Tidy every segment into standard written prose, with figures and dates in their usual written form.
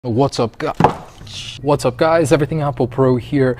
What's up, guys? Everything Apple Pro here.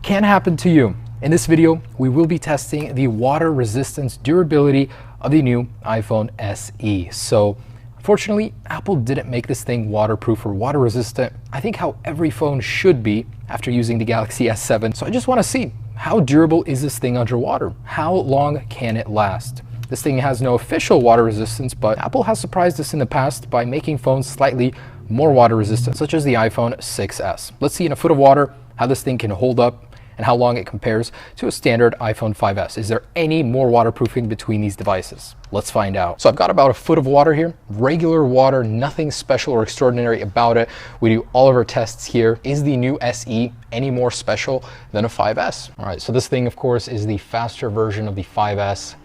Can happen to you. In this video, we will be testing the water resistance durability of the new iPhone SE. So, unfortunately, Apple didn't make this thing waterproof or water resistant. I think how every phone should be after using the Galaxy S7. So I just want to see, how durable is this thing underwater? How long can it last? This thing has no official water resistance, but Apple has surprised us in the past by making phones slightly more water resistant, such as the iPhone 6s. Let's see in a foot of water how this thing can hold up and how long it compares to a standard iPhone 5s. Is there any more waterproofing between these devices? Let's find out. So I've got about a foot of water here, regular water, nothing special or extraordinary about it. We do all of our tests here. Is the new SE any more special than a 5s? All right, so this thing, of course, is the faster version of the 5s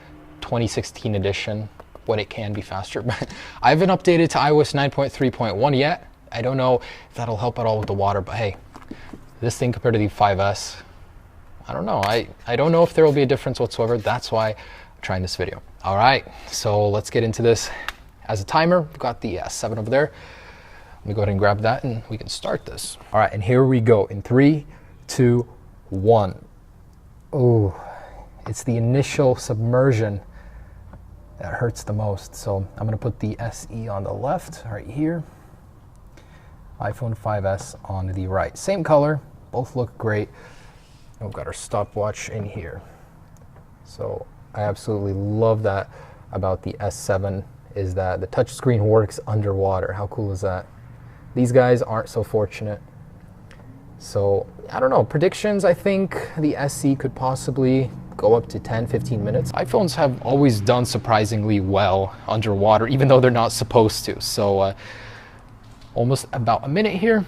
2016 edition. When it can be faster, but I haven't updated to iOS 9.3.1 yet. I don't know if that'll help at all with the water, but hey, this thing compared to the 5s, I don't know. I don't know if there will be a difference whatsoever. That's why I'm trying this video. All right, so let's get into this. As a timer, we've got the S7 over there. Let me go ahead and grab that and we can start this. All right, and here we go in 3, 2, 1. Oh, it's the initial submersion that hurts the most. So I'm going to put the SE on the left right here, iPhone 5s on the right. Same color, both look great. And we've got our stopwatch in here. So I absolutely love that about the S7 is that the touchscreen works underwater. How cool is that? These guys aren't so fortunate. So I don't know, predictions, I think the SE could possibly go up to 10-15 minutes. iPhones have always done surprisingly well underwater, even though they're not supposed to. So almost about a minute here.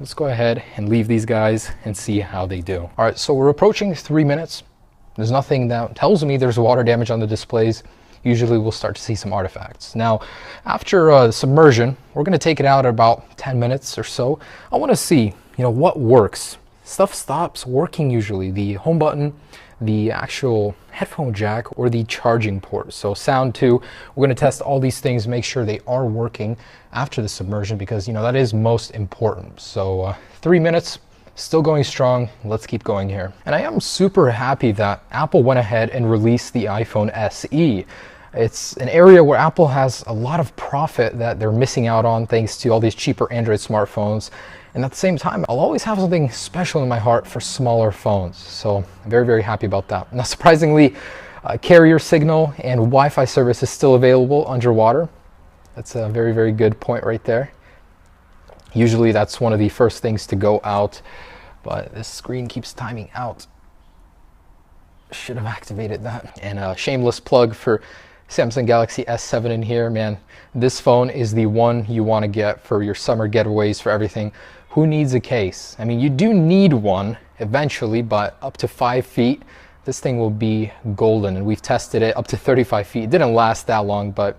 Let's go ahead and leave these guys and see how they do. All right, so we're approaching 3 minutes. There's nothing that tells me there's water damage on the displays. Usually we'll start to see some artifacts. Now, after submersion, we're gonna take it out at about 10 minutes or so. I wanna see, what works. Stuff stops working usually. The home button, the actual headphone jack, or the charging port. So sound too. We're going to test all these things, make sure they are working after the submersion, because that is most important. So 3 minutes, still going strong. Let's keep going here. And I am super happy that Apple went ahead and released the iPhone SE. It's an area where Apple has a lot of profit that they're missing out on thanks to all these cheaper Android smartphones. And at the same time, I'll always have something special in my heart for smaller phones. So I'm very, very happy about that. Now, surprisingly, carrier signal and Wi-Fi service is still available underwater. That's a very, very good point right there. Usually that's one of the first things to go out, but this screen keeps timing out. Should have activated that. And a shameless plug for Samsung Galaxy S7 in here, man. This phone is the one you want to get for your summer getaways, for everything. Who needs a case? I mean, you do need one eventually, but up to 5 feet, this thing will be golden. And we've tested it up to 35 feet. It didn't last that long, but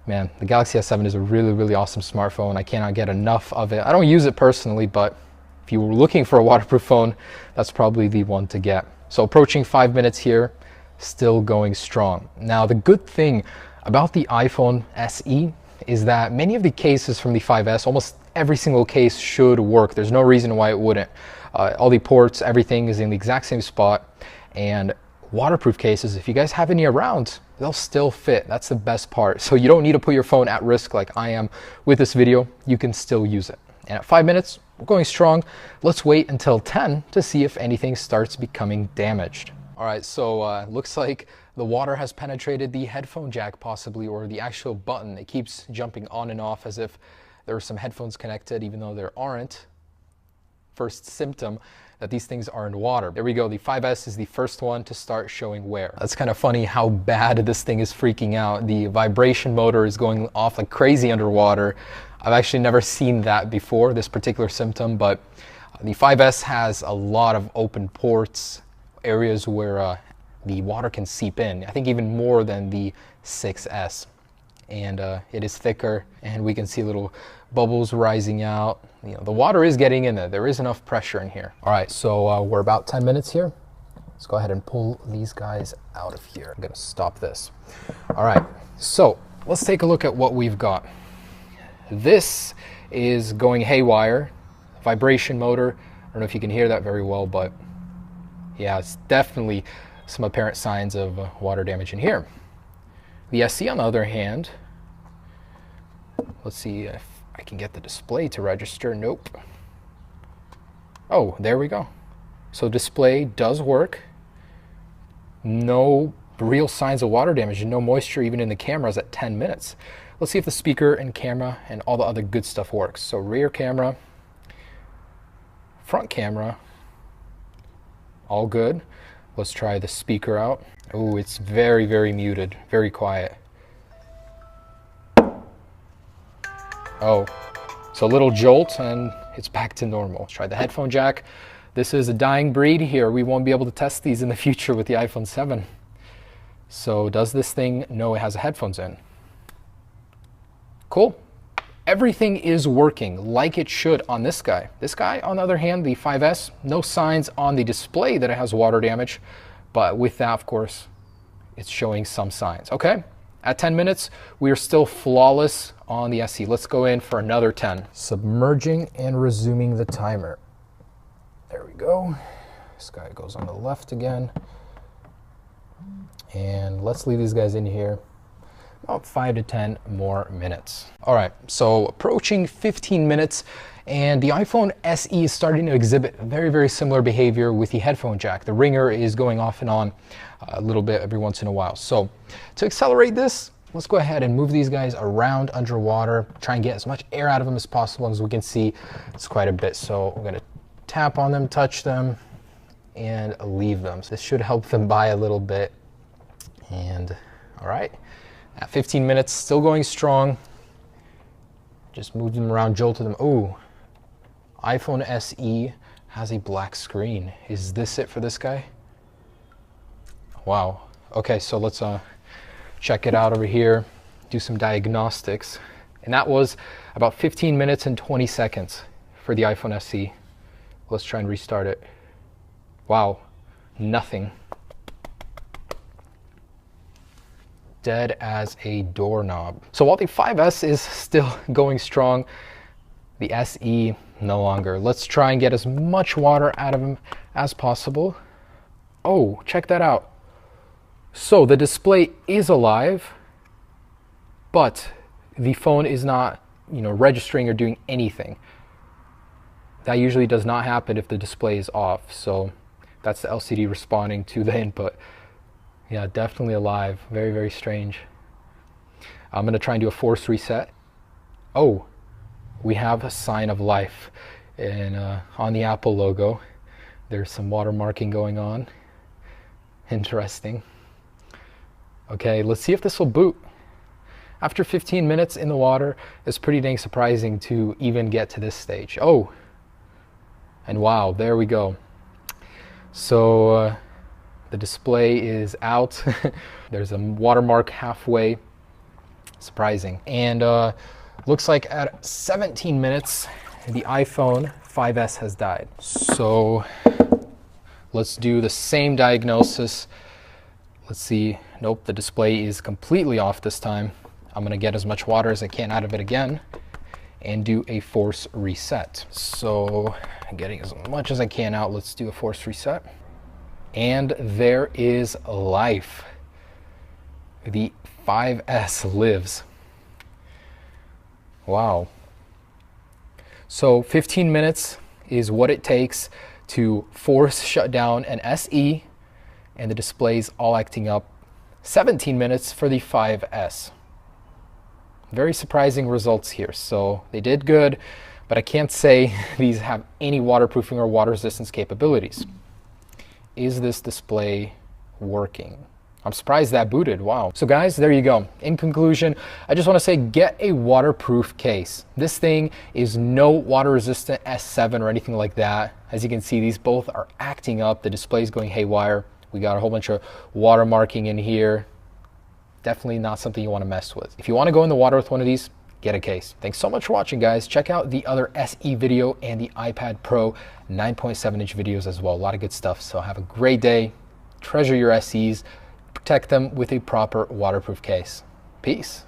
man, the Galaxy S7 is a really, really awesome smartphone. I cannot get enough of it. I don't use it personally, but if you were looking for a waterproof phone, that's probably the one to get. So approaching 5 minutes here, still going strong. Now, the good thing about the iPhone SE is that many of the cases from the 5s, almost every single case should work. There's no reason why it wouldn't. All the ports, everything is in the exact same spot. And waterproof cases, if you guys have any around, they'll still fit. That's the best part. So you don't need to put your phone at risk like I am with this video. You can still use it. And at 5 minutes, we're going strong. Let's wait until 10 to see if anything starts becoming damaged. All right, so looks like the water has penetrated the headphone jack possibly, or the actual button. It keeps jumping on and off as if there are some headphones connected, even though there aren't. First symptom that these things are in water. There we go, the 5s is the first one to start showing wear. That's kind of funny how bad this thing is freaking out. The vibration motor is going off like crazy underwater. I've actually never seen that before, this particular symptom, but the 5s has a lot of open ports, areas where the water can seep in. I think even more than the 6s. And it is thicker, and we can see little bubbles rising out. The water is getting in there. There is enough pressure in here. All right, so we're about 10 minutes here. Let's go ahead and pull these guys out of here. I'm gonna stop this. All right, so let's take a look at what we've got. This is going haywire. Vibration motor. I don't know if you can hear that very well, but yeah, it's definitely some apparent signs of water damage in here. The SE, on the other hand, let's see if I can get the display to register. Nope. Oh, there we go. So display does work. No real signs of water damage and no moisture even in the cameras at 10 minutes. Let's see if the speaker and camera and all the other good stuff works. So rear camera, front camera, all good. Let's try the speaker out. Oh, it's very, very muted, very quiet. Oh, so a little jolt and it's back to normal. Let's try the headphone jack. This is a dying breed here. We won't be able to test these in the future with the iPhone 7. So does this thing know it has headphones in? Cool. Everything is working like it should on this guy. This guy, on the other hand, the 5S, no signs on the display that it has water damage. But with that, of course, it's showing some signs. Okay, at 10 minutes, we are still flawless on the SE. Let's go in for another 10. Submerging and resuming the timer. There we go. This guy goes on the left again. And let's leave these guys in here about 5 to 10 more minutes. All right, so approaching 15 minutes, and the iPhone SE is starting to exhibit very, very similar behavior with the headphone jack. The ringer is going off and on a little bit every once in a while. So to accelerate this, let's go ahead and move these guys around underwater, try and get as much air out of them as possible. As we can see, it's quite a bit. So we're gonna tap on them, touch them, and leave them. So this should help them by a little bit. And all right, at 15 minutes, still going strong. Just moved them around, jolted them. Oh, iPhone SE has a black screen. Is this it for this guy? Wow. Okay, so let's check it out over here, do some diagnostics. And that was about 15 minutes and 20 seconds for the iPhone SE. Let's try and restart it. Wow, nothing. Dead as a doorknob. So while the 5S is still going strong, the SE no longer. Let's try and get as much water out of them as possible. Oh, check that out. So the display is alive, but the phone is not, registering or doing anything. That usually does not happen if the display is off. So that's the LCD responding to the input. Yeah, definitely alive. Very, very strange. I'm going to try and do a force reset. Oh, we have a sign of life. And on the Apple logo, there's some watermarking going on. Interesting. Okay, let's see if this will boot. After 15 minutes in the water, it's pretty dang surprising to even get to this stage. Oh, and wow, there we go. So the display is out. There's a watermark halfway. Surprising. And looks like at 17 minutes, the iPhone 5S has died. So let's do the same diagnosis. Let's see. Nope, the display is completely off this time. I'm gonna get as much water as I can out of it again and do a force reset. So getting as much as I can out, let's do a force reset. And there is life. The 5S lives. Wow. So 15 minutes is what it takes to force shut down an SE, and the display's all acting up. 17 minutes for the 5S. Very surprising results here. So they did good, but I can't say these have any waterproofing or water resistance capabilities. Is this display working? I'm surprised that booted. Wow. So guys, there you go. In conclusion, I just want to say get a waterproof case. This thing is no water resistant S7 or anything like that. As you can see, these both are acting up. The display is going haywire. We got a whole bunch of watermarking in here. Definitely not something you want to mess with. If you want to go in the water with one of these, get a case. Thanks so much for watching, guys. Check out the other SE video and the iPad Pro 9.7-inch videos as well. A lot of good stuff. So have a great day. Treasure your SEs. Protect them with a proper waterproof case. Peace.